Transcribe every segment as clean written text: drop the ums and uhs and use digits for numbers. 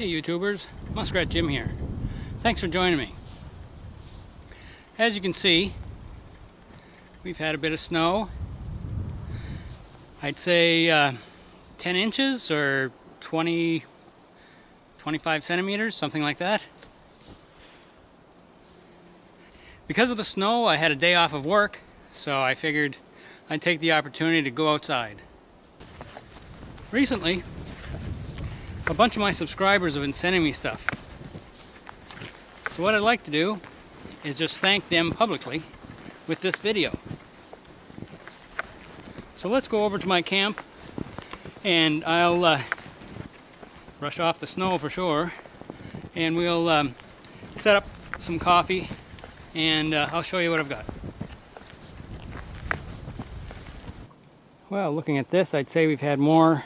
Hey YouTubers, Muskrat Jim here. Thanks for joining me. As you can see, we've had a bit of snow. I'd say 10 inches or 25 centimeters, something like that. Because of the snow, I had a day off of work, so I figured I'd take the opportunity to go outside. Recently, a bunch of my subscribers have been sending me stuff. So what I'd like to do is just thank them publicly with this video. So let's go over to my camp and I'll brush off the snow for sure, and we'll set up some coffee and I'll show you what I've got. Well, looking at this, I'd say we've had more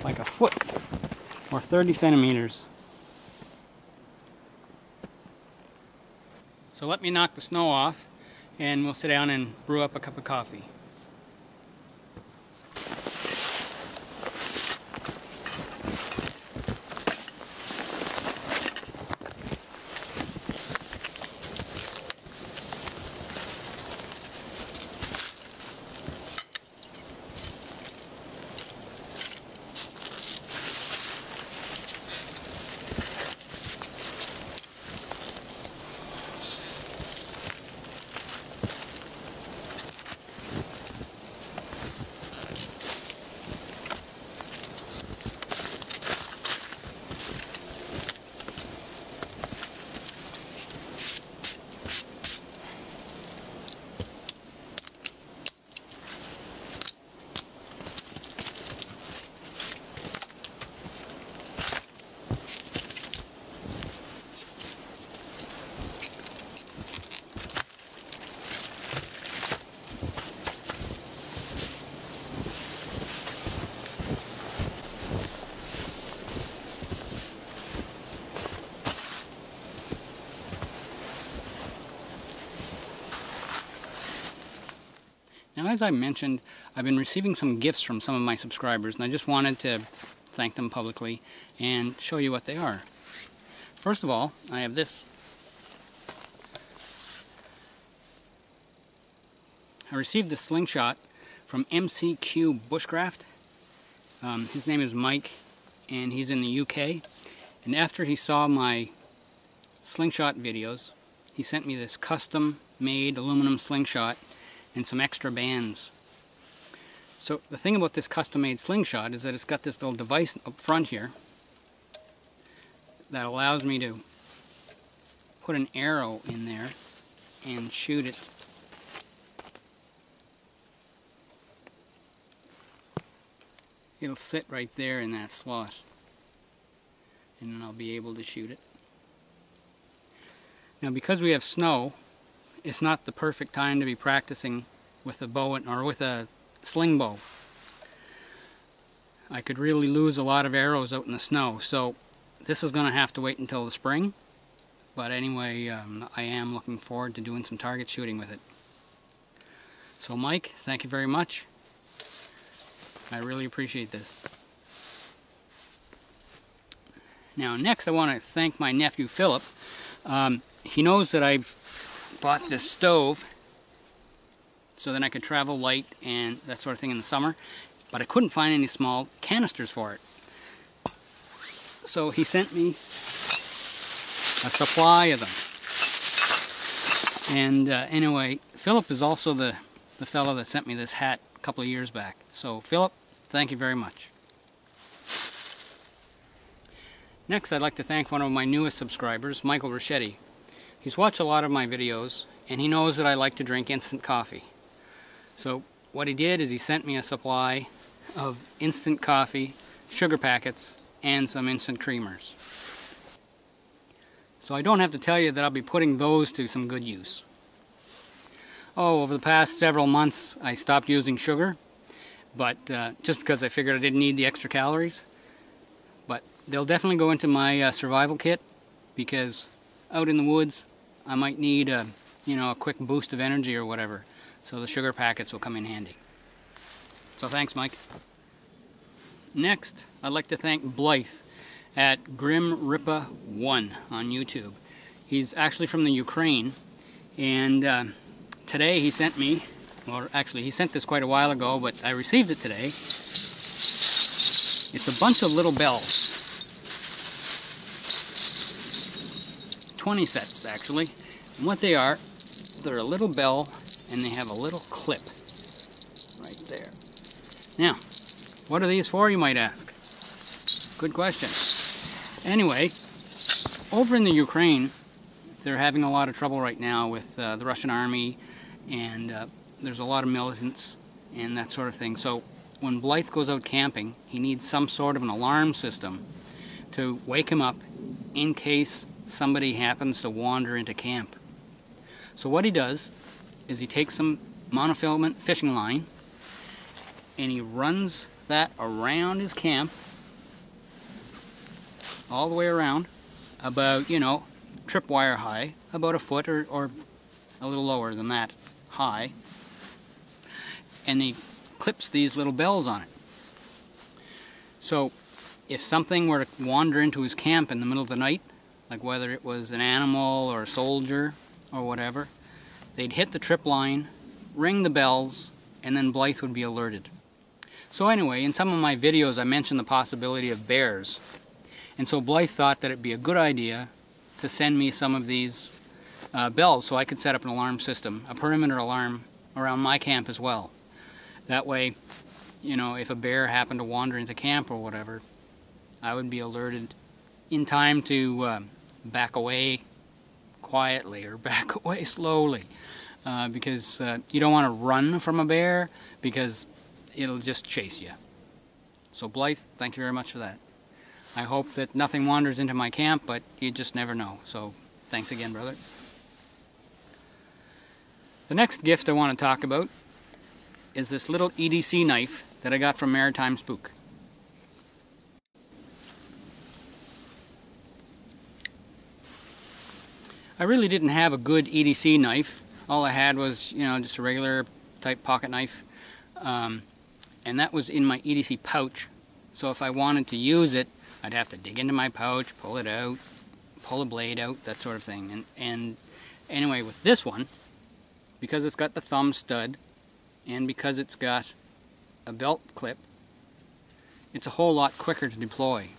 like a foot or 30 centimeters. So let me knock the snow off and we'll sit down and brew up a cup of coffee. Now, as I mentioned, I've been receiving some gifts from some of my subscribers, and I just wanted to thank them publicly and show you what they are. First of all, I have this. I received this slingshot from MCQBushcraft. His name is Mike, and he's in the UK. And after he saw my slingshot videos, he sent me this custom-made aluminum slingshot and some extra bands. So the thing about this custom-made slingshot is that it's got this little device up front here that allows me to put an arrow in there and shoot it. It'll sit right there in that slot, and then I'll be able to shoot it. Now, because we have snow, it's not the perfect time to be practicing with a bow or with a sling bow. I could really lose a lot of arrows out in the snow, so this is going to have to wait until the spring. But anyway, I am looking forward to doing some target shooting with it. So Mike, thank you very much. I really appreciate this. Now next I want to thank my nephew Philip. He knows that I've bought this stove so that I could travel light and that sort of thing in the summer, but I couldn't find any small canisters for it. So he sent me a supply of them. And anyway, Philip is also the fellow that sent me this hat a couple of years back. So Philip, thank you very much. Next, I'd like to thank one of my newest subscribers, Michael Ricchetti. He's watched a lot of my videos, and he knows that I like to drink instant coffee. So what he did is he sent me a supply of instant coffee, sugar packets, and some instant creamers. So I don't have to tell you that I'll be putting those to some good use. Oh, over the past several months I stopped using sugar, but just because I figured I didn't need the extra calories. But they'll definitely go into my survival kit, because out in the woods I might need a quick boost of energy or whatever, so the sugar packets will come in handy. So thanks, Mike. Next, I'd like to thank Blythe at GrimRippa1 on YouTube. He's actually from the Ukraine, and today he sent me, or actually he sent this quite a while ago, but I received it today. It's a bunch of little bells. 20 sets actually. And what they are, they're a little bell and they have a little clip right there. Now, what are these for, you might ask? Good question. Anyway, over in the Ukraine, they're having a lot of trouble right now with the Russian army, and there's a lot of militants and that sort of thing. So when Blythe goes out camping, he needs some sort of an alarm system to wake him up in case somebody happens to wander into camp. So what he does is he takes some monofilament fishing line and he runs that around his camp, all the way around, about, you know, tripwire high, about a foot or a little lower than that high, and he clips these little bells on it. So if something were to wander into his camp in the middle of the night, like whether it was an animal or a soldier or whatever, they'd hit the trip line, ring the bells, and then Blythe would be alerted. So anyway, in some of my videos I mentioned the possibility of bears, and so Blythe thought that it'd be a good idea to send me some of these bells so I could set up an alarm system, a perimeter alarm around my camp as well. That way, you know, if a bear happened to wander into camp or whatever, I would be alerted in time to back away quietly or back away slowly, because you don't want to run from a bear because it'll just chase you. So Blythe, thank you very much for that. I hope that nothing wanders into my camp, but you just never know. So thanks again, brother. The next gift I want to talk about is this little EDC knife that I got from Maritimespook. I really didn't have a good EDC knife. All I had was, you know, just a regular type pocket knife, and that was in my EDC pouch. So if I wanted to use it, I'd have to dig into my pouch, pull it out, pull a blade out, that sort of thing. And anyway, with this one, because it's got the thumb stud and because it's got a belt clip, it's a whole lot quicker to deploy.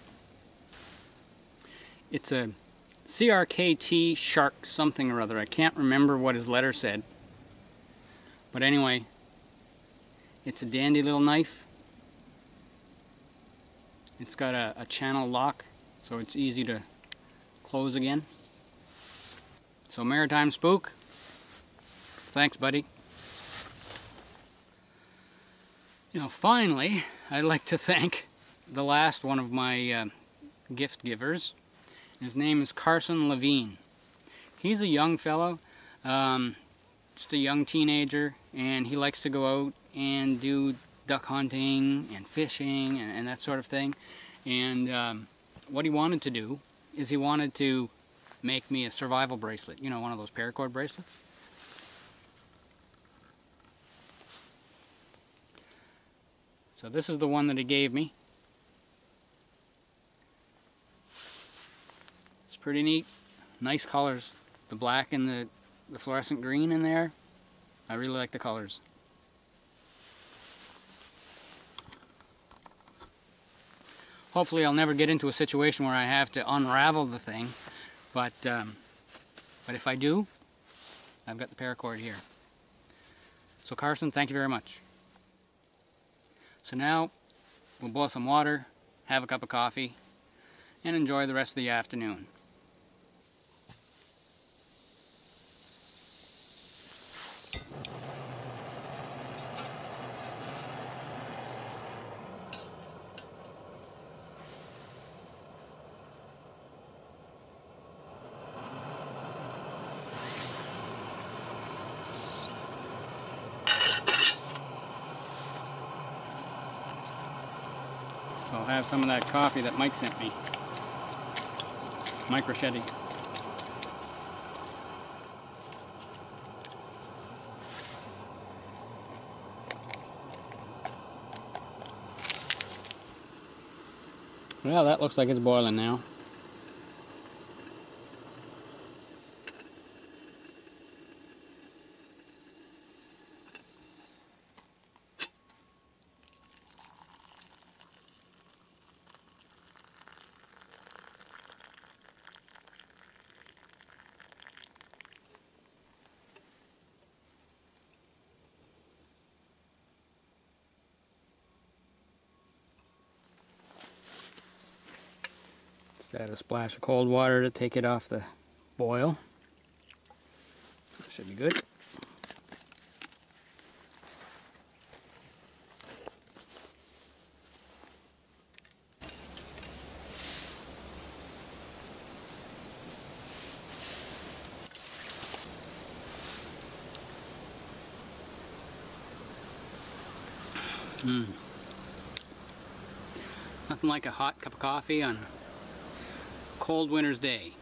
It's a CRKT Shark something or other. I can't remember what his letter said. But anyway, it's a dandy little knife. It's got a channel lock, so it's easy to close again. So Maritimespook, thanks buddy. You know, finally, I'd like to thank the last one of my gift givers. His name is Karsen Lavigne. He's a young fellow, just a young teenager, and he likes to go out and do duck hunting and fishing and that sort of thing. And what he wanted to do is he wanted to make me a survival bracelet. You know, one of those paracord bracelets. So this is the one that he gave me. It's pretty neat. Nice colors. The black and the fluorescent green in there. I really like the colors. Hopefully I'll never get into a situation where I have to unravel the thing, but if I do, I've got the paracord here. So Karsen, thank you very much. So now we'll boil some water, have a cup of coffee, and enjoy the rest of the afternoon. So I'll have some of that coffee that Mike sent me. Microchetti. Well, that looks like it's boiling now. Just add a splash of cold water to take it off the boil. That should be good. Nothing like a hot cup of coffee on a cold winter's day.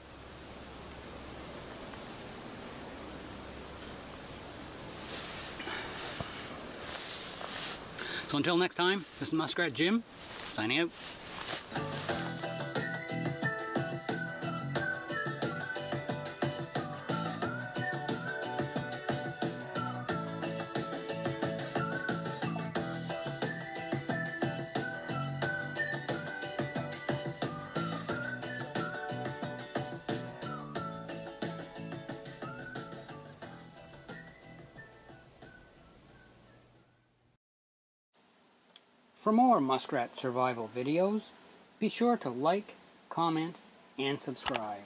So until next time, this is Muskrat Jim, signing out. For more muskrat survival videos, be sure to like, comment, and subscribe.